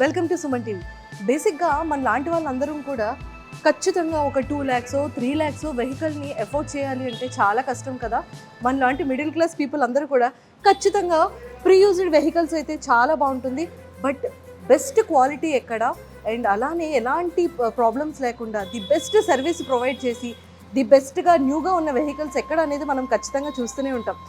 Welcome to Suman TV. బేసిక్గా మన లాంటి వాళ్ళందరం కూడా ఖచ్చితంగా ఒక 2 lakhs 3 lakhs వెహికల్ని ఎఫోర్డ్ చేయాలి అంటే చాలా కష్టం కదా. మన లాంటి మిడిల్ క్లాస్ పీపుల్ అందరూ కూడా ఖచ్చితంగా ప్రీ యూజ్డ్ వెహికల్స్ అయితే చాలా బాగుంటుంది. బట్ బెస్ట్ క్వాలిటీ ఎక్కడ అండ్ అలానే ఎలాంటి ప్రాబ్లమ్స్ లేకుండా ది బెస్ట్ సర్వీస్ ప్రొవైడ్ చేసి ది బెస్ట్గా న్యూగా ఉన్న వెహికల్స్ ఎక్కడ అనేది మనం ఖచ్చితంగా చూస్తూనే ఉంటాం.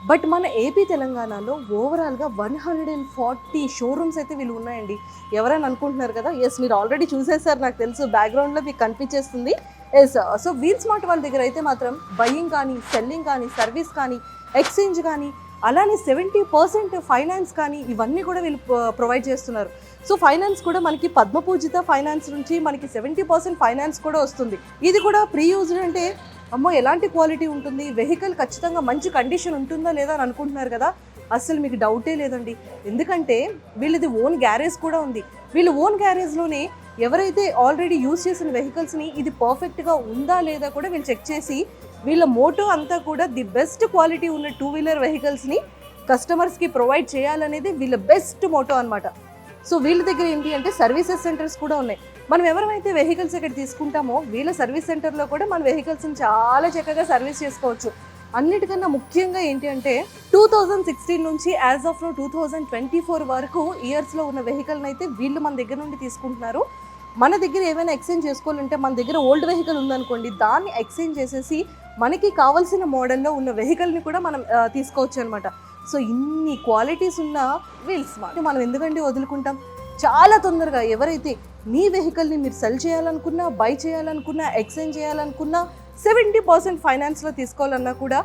బట్ మన ఏపీ తెలంగాణలో ఓవరాల్గా 140 షోరూమ్స్ అయితే వీళ్ళు ఉన్నాయండి. ఎవరైనా అనుకుంటున్నారు కదా, ఎస్ మీరు ఆల్రెడీ చూసేసారు, నాకు తెలుసు బ్యాక్గ్రౌండ్లో మీకు కనిపించేస్తుంది. ఎస్, సో వీల్ స్మార్ట్ వాళ్ళ దగ్గర అయితే మాత్రం బయ్యింగ్ కానీ, సెల్లింగ్ కానీ, సర్వీస్ కానీ, ఎక్స్చేంజ్ కానీ, అలానే 70% ఫైనాన్స్ కానీ ఇవన్నీ కూడా వీళ్ళు ప్రొవైడ్ చేస్తున్నారు. సో ఫైనాన్స్ కూడా మనకి పద్మపూజిత ఫైనాన్స్ నుంచి మనకి 70% ఫైనాన్స్ కూడా వస్తుంది. ఇది కూడా ప్రీ యూజ్డ్ అంటే అమ్మో ఎలాంటి క్వాలిటీ ఉంటుంది, వెహికల్ ఖచ్చితంగా మంచి కండిషన్ ఉంటుందా లేదా అని అనుకుంటున్నారు కదా. అస్సలు మీకు డౌటే లేదండి. ఎందుకంటే వీళ్ళది ఓన్ గ్యారేజ్ కూడా ఉంది. వీళ్ళు ఓన్ గ్యారేజ్లోనే ఎవరైతే ఆల్రెడీ యూజ్ చేసిన వెహికల్స్ని ఇది పర్ఫెక్ట్గా ఉందా లేదా కూడా వీళ్ళు చెక్ చేసి వీళ్ళ మోటో అంతా కూడా ది బెస్ట్ క్వాలిటీ ఉన్న 2-wheeler వెహికల్స్ని కస్టమర్స్కి ప్రొవైడ్ చేయాలనేది వీళ్ళ బెస్ట్ మోటో అనమాట. సో వీళ్ళ దగ్గర ఏంటి అంటే సర్వీసెస్ సెంటర్స్ కూడా ఉన్నాయి. మనం ఎవరైతే వెహికల్స్ ఇక్కడ తీసుకుంటామో వీళ్ళ సర్వీస్ సెంటర్లో కూడా మన వెహికల్స్ని చాలా చక్కగా సర్వీస్ చేసుకోవచ్చు. అన్నిటికన్నా ముఖ్యంగా ఏంటి అంటే 2016 నుంచి యాజ్ ఆఫ్ 2024 వరకు ఇయర్స్లో ఉన్న వెహికల్ని అయితే వీళ్ళు మన దగ్గర నుండి తీసుకుంటున్నారు. మన దగ్గర ఏమైనా ఎక్స్చేంజ్ చేసుకోవాలంటే మన దగ్గర ఓల్డ్ వెహికల్ ఉందనుకోండి, దాన్ని ఎక్స్చేంజ్ చేసేసి మనకి కావాల్సిన మోడల్లో ఉన్న వెహికల్ని కూడా మనం తీసుకోవచ్చు అనమాట. సో ఇన్ని క్వాలిటీస్ ఉన్న వీల్ స్మార్ట్ మనం ఎందుకంటే వదులుకుంటాం. చాలా తొందరగా ఎవరైతే మీ వెహికల్ని మీరు సెల్ చేయాలనుకున్నా, బై చేయాలనుకున్నా, ఎక్స్చేంజ్ చేయాలనుకున్నా, 70% ఫైనాన్స్లో తీసుకోవాలన్నా కూడా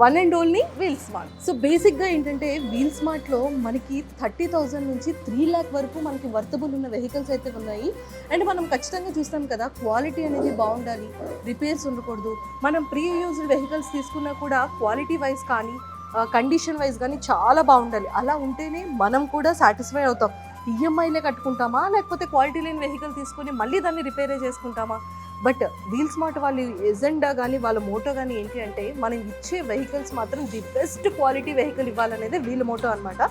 one and only Wheel Smart. So బేసిక్గా ఏంటంటే వీల్ స్మార్ట్లో మనకి 30,000 నుంచి 3 lakh వరకు మనకి వర్తబుల్ ఉన్న వెహికల్స్ అయితే ఉన్నాయి. అండ్ మనం ఖచ్చితంగా చూస్తాం కదా, క్వాలిటీ అనేది బాగుండాలి, రిపేర్స్ ఉండకూడదు. మనం ప్రీ యూజ్డ్ వెహికల్స్ తీసుకున్నా కూడా క్వాలిటీ వైజ్ కానీ కండిషన్ వైజ్ కానీ చాలా బాగుండాలి. అలా ఉంటేనే మనం కూడా సాటిస్ఫై అవుతాం. ఈఎంఐలే కట్టుకుంటామా లేకపోతే క్వాలిటీ లేని వెహికల్ తీసుకొని మళ్ళీ దాన్ని రిపేరే చేసుకుంటామా. బట్ వీల్ స్మార్ట్ వాళ్ళ ఎజెండా కానీ వాళ్ళ మోటో కానీ ఏంటి అంటే మనం ఇచ్చే వెహికల్స్ మాత్రం ది బెస్ట్ క్వాలిటీ వెహికల్ ఇవ్వాలనేది వీళ్ళ మోటో అనమాట.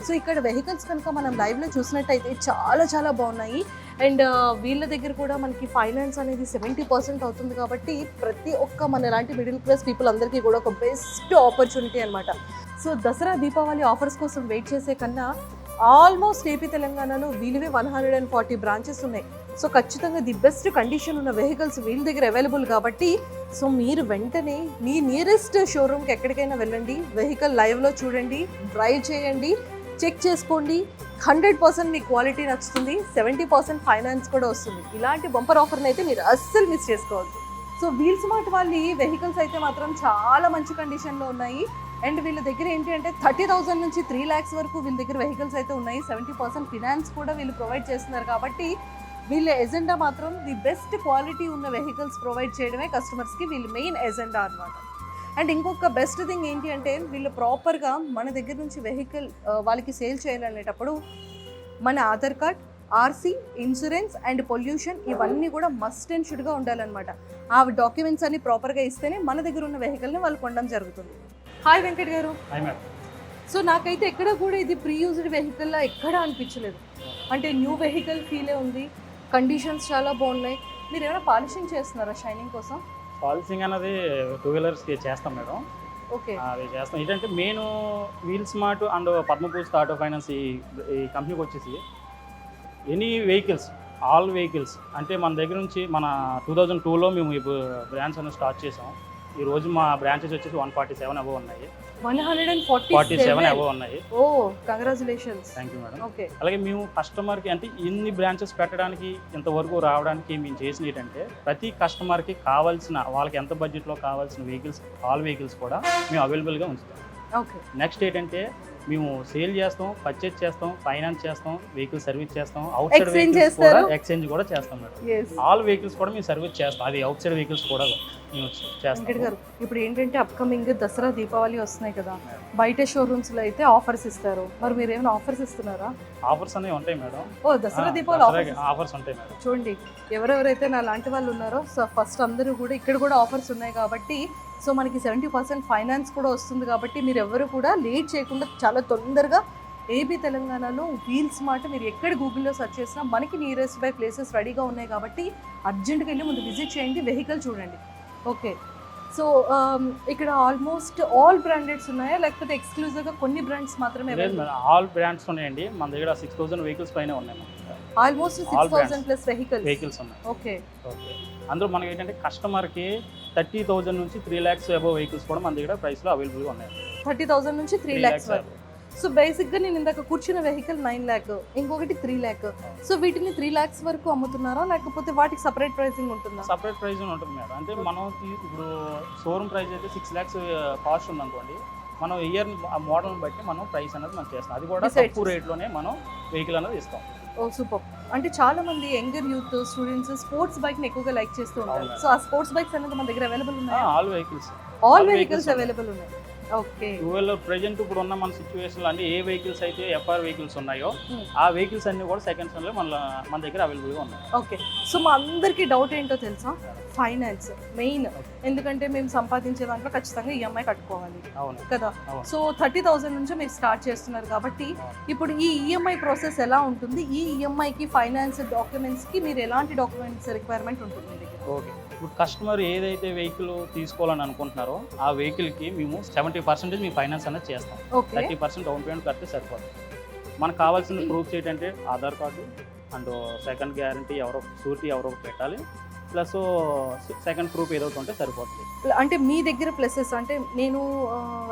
సో ఇక్కడ వెహికల్స్ కనుక మనం లైవ్లో చూసినట్టయితే చాలా చాలా బాగున్నాయి. అండ్ వీళ్ళ దగ్గర కూడా మనకి ఫైనాన్స్ అనేది 70% అవుతుంది. కాబట్టి ప్రతి ఒక్క మన లాంటి మిడిల్ క్లాస్ పీపుల్ అందరికీ కూడా ఒక బెస్ట్ ఆపర్చునిటీ అనమాట. సో దసరా దీపావళి ఆఫర్స్ కోసం వెయిట్ చేసే కన్నా ఆల్మోస్ట్ ఏపీ తెలంగాణలో వీళ్ళవే 140 బ్రాంచెస్ ఉన్నాయి. సో ఖచ్చితంగా ది బెస్ట్ కండిషన్ ఉన్న వెహికల్స్ వీళ్ళ దగ్గర అవైలబుల్ కాబట్టి సో మీరు వెంటనే మీ నియరెస్ట్ షోరూమ్కి ఎక్కడికైనా వెళ్ళండి, వెహికల్ లైవ్లో చూడండి, డ్రైవ్ చేయండి, చెక్ చేసుకోండి. 100% మీ క్వాలిటీ నచ్చుతుంది, 70% ఫైనాన్స్ కూడా వస్తుంది. ఇలాంటి బంపర్ ఆఫర్ని అయితే మీరు అస్సలు మిస్ చేసుకోవద్దు. సో వీల్ స్మార్ట్ వాళ్ళ వెహికల్స్ అయితే మాత్రం చాలా మంచి కండిషన్లో ఉన్నాయి. అండ్ వీళ్ళ దగ్గర ఏంటి అంటే 30,000 నుంచి 3 lakhs వరకు వీళ్ళ దగ్గర వెహికల్స్ అయితే ఉన్నాయి. 70% ఫినాన్స్ కూడా వీళ్ళు ప్రొవైడ్ చేస్తున్నారు. కాబట్టి వీళ్ళ ఎజెండా మాత్రం ది బెస్ట్ క్వాలిటీ ఉన్న వెహికల్స్ ప్రొవైడ్ చేయడమే కస్టమర్స్కి వీళ్ళ మెయిన్ ఎజెండా అనమాట. అండ్ ఇంకొక బెస్ట్ థింగ్ ఏంటి అంటే వీళ్ళు ప్రాపర్గా మన దగ్గర నుంచి వెహికల్ వాళ్ళకి సేల్ చేయాలనేటప్పుడు మన Aadhaar card, RC, insurance and pollution ఇవన్నీ కూడా మస్ట్ అండ్ షుడ్గా ఉండాలన్నమాట. ఆ డాక్యుమెంట్స్ అన్ని ప్రాపర్గా ఇస్తేనే మన దగ్గర ఉన్న వెహికల్ని వాళ్ళు కొనడం జరుగుతుంది. హాయ్ వెంకట్ గారు. సో నాకైతే ఎక్కడ కూడా ఇది ప్రీ యూజ్డ్ వెహికల్లా ఎక్కడా అనిపించలేదు. అంటే న్యూ వెహికల్ ఫీలే ఉంది, కండిషన్స్ చాలా బాగున్నాయి. మీరు ఏమైనా పాలిషింగ్ చేస్తున్నారా షైనింగ్ కోసం? పాలిషింగ్ అనేది 2-wheelersకి చేస్తాం మేడం. ఓకే, అది చేస్తాం. ఏంటంటే main wheel smart and Padmapujitha auto finance ఈ కంపెనీకి వచ్చేసి ఎనీ వెహికల్స్, ఆల్ వెహికల్స్ అంటే మన దగ్గర నుంచి మన 2002లో మేము ఈ బ్రాంచ్ అనేది స్టార్ట్ చేసాం. ఈ రోజు మా బ్రాంచెస్ వచ్చేసి 147 అబవ్ ఉన్నాయి. 147 అబవ్ ఉన్నాయి. Oh congratulations. Thank you madam. Okay, అలాగే మేము కస్టమర్కి అంటే ఇన్ని బ్రాంచెస్ పెట్టడానికి ఇంతవరకు రావడానికి మేము చేసింది ఏంటంటే ప్రతి కస్టమర్కి కావాల్సిన వాళ్ళకి ఎంత బడ్జెట్లో కావాల్సిన వెహికల్స్, ఆల్ వెహికల్స్ కూడా మేము అవైలబుల్గా ఉంచుతాం. ఓకే, నెక్స్ట్ ఏంటంటే మేము సేల్ చేస్తాం, పర్చేజ్ చేస్తాం, ఫైనాన్స్ చేస్తాం, వెహికల్ సర్వీస్ చేస్తాం, అవుట్ సైడ్ వెహికల్స్ కూడా ఎక్స్చేంజ్ కూడా చేస్తాం మేడం. ఆల్ వెహికల్స్ కూడా మేము సర్వీస్ చేస్తాం. అది అవుట్ సైడ్ వెహికల్స్ కూడా మేము చేస్తాం. గారు ఇప్పుడు ఏంటంటే అప్కమింగ్ దసరా దీపావళి వస్తున్నాయి కదా, బయట షోరూమ్స్లో అయితే ఆఫర్స్ ఇస్తారు. మరి మీరు ఏమైనా ఆఫర్స్ ఇస్తున్నారా? ఆఫర్స్ అనేవి ఉంటాయి మేడం. ఓ దసరా దీపావళి ఆఫర్స్ ఉంటాయి మేడం. చూడండి, ఎవరెవరైతే నా లాంటి వాళ్ళు ఉన్నారో సో ఫస్ట్ అందరూ కూడా ఇక్కడ కూడా ఆఫర్స్ ఉన్నాయి కాబట్టి సో మనకి 70% ఫైనాన్స్ కూడా వస్తుంది. కాబట్టి మీరు ఎవరు కూడా లేట్ చేయకుండా చాలా తొందరగా ఏపీ తెలంగాణలో వీల్ స్మార్ట్ మీరు ఎక్కడ గూగుల్లో సెర్చ్ చేసినా మనకి నియరెస్ట్ బై ప్లేసెస్ రెడీగా ఉన్నాయి కాబట్టి అర్జెంట్గా వెళ్ళి ముందు విజిట్ చేయండి, వెహికల్ చూడండి. ఓకే, సో ఇక్కడ ఆల్మోస్ట్ ఆల్ బ్రాండెడ్స్ ఉన్నాయా లేకపోతే ఎక్స్క్లూజివ్గా కొన్ని బ్రాండ్స్ మాత్రమే? ఆల్ బ్రాండ్స్ ఉన్నాయండి మన దగ్గర. 6,000 వెహికల్స్ పైన ఉన్నాయి. ఆల్మోస్ట్ 6,000 ప్లస్ వెహికల్స్ ఉన్నాయి. ఓకే, అందులో మనకి ఏంటంటే కస్టమర్కి 30,000 నుంచి 3 lakhs అబోవ్ వెహికల్స్ కూడా మన దగ్గర ప్రైస్లో అవైలబుల్గా ఉన్నాయి. 30,000 నుంచి 3 lakhs వరకు. సో బేసిక్గా నేను ఇందాక కూర్చున్న వెహికల్ 9 lakh, ఇంకొకటి 3 lakh. సో వీటిని 3 lakhs వరకు అమ్ముతున్నారా లేకపోతే వాటికి సపరేట్ ప్రైసింగ్ ఉంటుందా? సపరేట్ ప్రైసింగ్ ఉంటుంది మేడం. అంటే మనం ఇప్పుడు షోరూమ్ ప్రైస్ అయితే 6 lakhs కాస్ట్ ఉందనుకోండి, మనం ఇయర్ మోడల్ని బట్టి మనం ప్రైస్ అనేది మనం చేస్తాం. అది కూడా తక్కువ రేట్లోనే మనం వెహికల్ అనేది ఇస్తాం. ఓ సూపర్. అంటే చాలా మంది younger youth students sports bike ని ఎక్కువగా లైక్ చేస్తూ ఉంటారు. సో ఆ స్పోర్ట్స్ బైక్స్ అనేది మన దగ్గర అవైలబుల్ ఉన్నాయి. ఆల్ వెహికల్స్ అవైలబుల్ ఉన్నాయి. ఓకే, ప్రెజెంట్ ఇప్పుడు ఉన్న మన సిచ్యువేషన్ లో అంటే ఏ వెహికల్స్ అయితే ఎఫ్ఆర్ వెహికల్స్ ఉన్నాయో ఆ వెహికల్స్ అన్ని కూడా సెకండ్ హ్యాండ్ లో మన దగ్గర అవైలబుల్ గా ఉన్నాయి. ఓకే, సో మా అందరికీ డౌట్ ఏంటో తెలుసా? Finance main. ఎందుకంటే మేము సంపాదించే దాంట్లో ఖచ్చితంగా ఈఎంఐ కట్టుకోవాలి కదా. సో 30,000 నుంచి మీరు స్టార్ట్ చేస్తున్నారు కాబట్టి ఇప్పుడు ఈ ఈఎంఐ ప్రాసెస్ ఎలా ఉంటుంది? ఈ ఈఎంఐకి ఫైనాన్స్ డాక్యుమెంట్స్కి మీరు ఎలాంటి డాక్యుమెంట్స్ రిక్వైర్మెంట్ ఉంటుంది? ఓకే, ఇప్పుడు కస్టమర్ ఏదైతే వెహికల్ తీసుకోవాలని అనుకుంటున్నారో ఆ వెహికల్కి మేము 70% మీ ఫైనాన్స్ అనేది చేస్తాం. 30% డౌన్ పేమెంట్ కడితే సరిపోతుంది. మనకు కావాల్సిన ప్రూఫ్స్ ఏంటంటే Aadhaar card and second guarantee surety ఎవరో పెట్టాలి, ప్లస్ సెకండ్ ప్రూఫ్ ఏదో ఉంటే సరిపోతుంది. అంటే మీ దగ్గర ప్లసెస్ అంటే నేను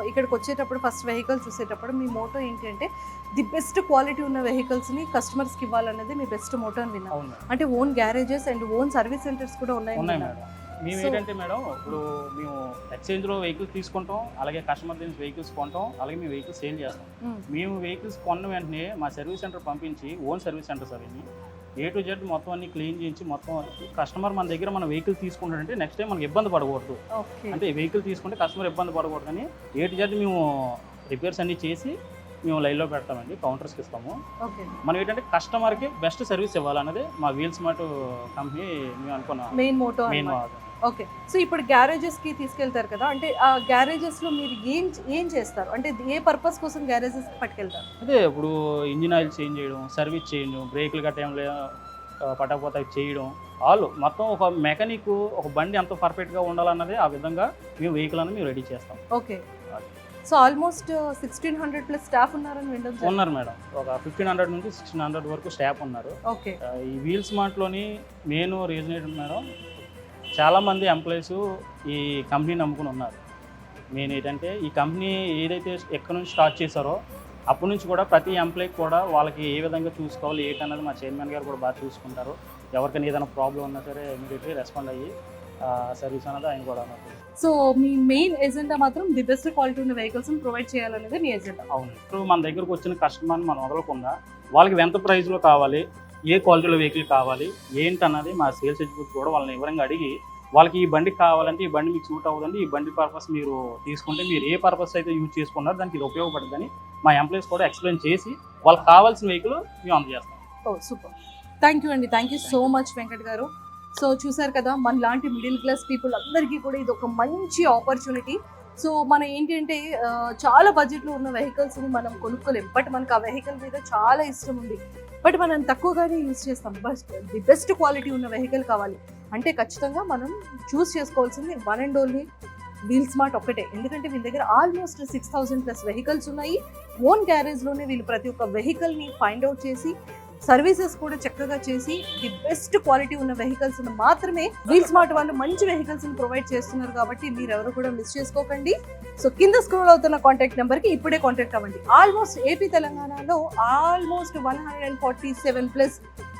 ఇక్కడికి వచ్చేటప్పుడు ఫస్ట్ వెహికల్ చూసేటప్పుడు మీ మోటో ఏంటి అంటే ది బెస్ట్ క్వాలిటీ ఉన్న వెహికల్స్ని కస్టమర్స్కి ఇవ్వాలనేది మీ బెస్ట్ మోటో అని విన్నాను. అంటే own garages and own service centres కూడా ఉన్నాయి మేడం. మేము ఏంటంటే మేడం ఇప్పుడు మేము ఎక్స్చేంజ్లో వెహికల్స్ తీసుకుంటాం, అలాగే కస్టమర్ నుంచి వెహికల్స్ కొంటాం, అలాగే మేము వెహికల్స్ సేల్ చేస్తాం. మేము వెహికల్స్ కొన్న వెంటనే మా సర్వీస్ సెంటర్ పంపించి ఓన్ సర్వీస్ సెంటర్స్ అవన్నీ A to Z మొత్తం అన్ని క్లీన్ చేయించి మొత్తం కస్టమర్ మన దగ్గర మన వెహికల్ తీసుకుంటాడంటే నెక్స్ట్ టైం మనకి ఇబ్బంది పడకూడదు. అంటే వెహికల్ తీసుకుంటే కస్టమర్ ఇబ్బంది పడకూడదు అని A to Z మేము రిపేర్స్ అన్ని చేసి మేము లైన్లో పెడతామండి, కౌంటర్స్కి ఇస్తాము. మనం ఏంటంటే కస్టమర్కి బెస్ట్ సర్వీస్ ఇవ్వాలన్నది మా వీల్ స్మార్ట్ కంపెనీ మేము అనుకున్నాం మెయిన్ మోటో. ఓకే, సో ఇప్పుడు గ్యారేజెస్కి తీసుకెళ్తారు కదా, అంటే ఆ గ్యారేజెస్లో మీరు ఏం చేస్తారు? అంటే ఏ పర్పస్ కోసం గ్యారేజెస్ పట్టుకెళ్తారు? అదే ఇప్పుడు ఇంజిన్ ఆయిల్ చేంజ్ చేయడం, సర్వీస్ చేయడం, బ్రేకులు గట్ట టైంలో పట్టకపోతే చేయడం, వాళ్ళు మొత్తం ఒక మెకానిక్ ఒక బండి ఎంత పర్ఫెక్ట్గా ఉండాలన్నది ఆ విధంగా మేము వెహికల్ అనేది మేము రెడీ చేస్తాం. Okay, so almost 1,600 plus staff ఉన్నారని వింటాం. ఉన్నారు మేడం, ఒక 1,500 నుంచి 1,600 వరకు స్టాఫ్ ఉన్నారు. ఓకే, ఈ వీల్ స్మార్ట్లోని మెయిన్ రీజన్ ఏంటంటే మేడం, చాలామంది ఎంప్లాయీస్ ఈ కంపెనీని నమ్ముకుని ఉన్నారు. మెయిన్ ఏంటంటే ఈ కంపెనీ ఏదైతే ఎక్కడి నుంచి స్టార్ట్ చేశారో అప్పటి నుంచి కూడా ప్రతి ఎంప్లాయీకి కూడా వాళ్ళకి ఏ విధంగా చూసుకోవాలి ఏంటన్నది మా చైర్మన్ గారు కూడా బాగా చూసుకుంటారు. ఎవరికైనా ఏదైనా ప్రాబ్లం ఉన్నా సరే ఇమీడియట్లీ రెస్పాండ్ అయ్యి సర్వీస్ అనేది ఆయన కూడా అన్నారు. సో మీ మెయిన్ ఎజెండా మాత్రం ది బెస్ట్ క్వాలిటీ ఉన్న వెహికల్స్ ప్రొవైడ్ చేయాలనేది మీ ఎజెండా. అవును, ఇప్పుడు మన దగ్గరకు వచ్చిన కస్టమర్ని మనం వదలకుండా వాళ్ళకి ఎంత ప్రైస్లో కావాలి, ఏ క్వాలిటీలో వెహికల్ కావాలి ఏంటన్నది మా సేల్స్ ఎగ్జిక్యూటివ్ కూడా వాళ్ళని వివరంగా అడిగి వాళ్ళకి ఈ బండి కావాలంటే ఈ బండి మీకు సూట్ అవ్వదండి, ఈ బండి పర్పస్ మీరు తీసుకుంటే మీరు ఏ పర్పస్ అయితే యూజ్ చేసుకున్నారో దానికి ఇది ఉపయోగపడుతుందని మా ఎంప్లాయీస్ కూడా ఎక్స్ప్లెయిన్ చేసి వాళ్ళకి కావాల్సిన వెహికల్ మేము అందజేస్తాం. ఓ సూపర్, థ్యాంక్ యూ అండి, thank you so much Venkat గారు. సో చూసారు కదా, మన లాంటి మిడిల్ క్లాస్ పీపుల్ అందరికీ కూడా ఇది ఒక మంచి ఆపర్చునిటీ. సో మనం ఏంటంటే చాలా బడ్జెట్లో ఉన్న వెహికల్స్ని మనం కొనుక్కోలేం, బట్ మనకు ఆ వెహికల్ మీద చాలా ఇష్టం ఉంది, బట్ మనం తక్కువగానే యూజ్ చేస్తాం. బట్ ది బెస్ట్ క్వాలిటీ ఉన్న వెహికల్ కావాలి అంటే ఖచ్చితంగా మనం చూస్ చేసుకోవాల్సింది one and only Wheel Smart ఒక్కటే. ఎందుకంటే వీళ్ళ దగ్గర ఆల్మోస్ట్ 6,000 ప్లస్ వెహికల్స్ ఉన్నాయి. ఓన్ గ్యారేజ్లోనే వీళ్ళు ప్రతి ఒక్క వెహికల్ని ఫైండ్ అవుట్ చేసి సర్వీసెస్ కూడా చక్కగా చేసి ది బెస్ట్ క్వాలిటీ ఉన్న వెహికల్స్ మాత్రమే వీల్ స్మార్ట్ వాళ్ళు మంచి వెహికల్స్ ప్రొవైడ్ చేస్తున్నారు. కాబట్టి మీరు ఎవరు కూడా మిస్ చేసుకోకండి. సో కింద స్క్రోల్ అవుతున్న కాంటాక్ట్ నెంబర్కి ఇప్పుడే కాంటాక్ట్ అవ్వండి. ఆల్మోస్ట్ ఏపీ తెలంగాణలో ఆల్మోస్ట్ 147 ప్లస్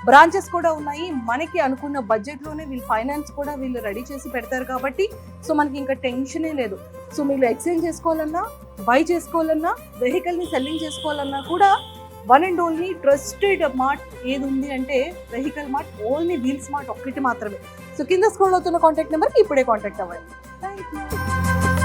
బ్రాంచెస్ కూడా ఉన్నాయి. మనకి అనుకున్న బడ్జెట్లోనే వీళ్ళు ఫైనాన్స్ కూడా వీళ్ళు రెడీ చేసి పెడతారు కాబట్టి సో మనకి ఇంకా టెన్షనే లేదు. సో మీరు ఎక్స్చేంజ్ చేసుకోవాలన్నా, బై చేసుకోవాలన్నా, వెహికల్ని సెల్లింగ్ చేసుకోవాలన్నా కూడా one and only trusted mart ఏది ఉంది అంటే vehicle mart, only Wheel Smart ఒక్కటి మాత్రమే. సో కింద స్క్రోల్ అవుతున్న కాంటాక్ట్ నెంబర్కి ఇప్పుడే కాంటాక్ట్ అవ్వండి. Thank you.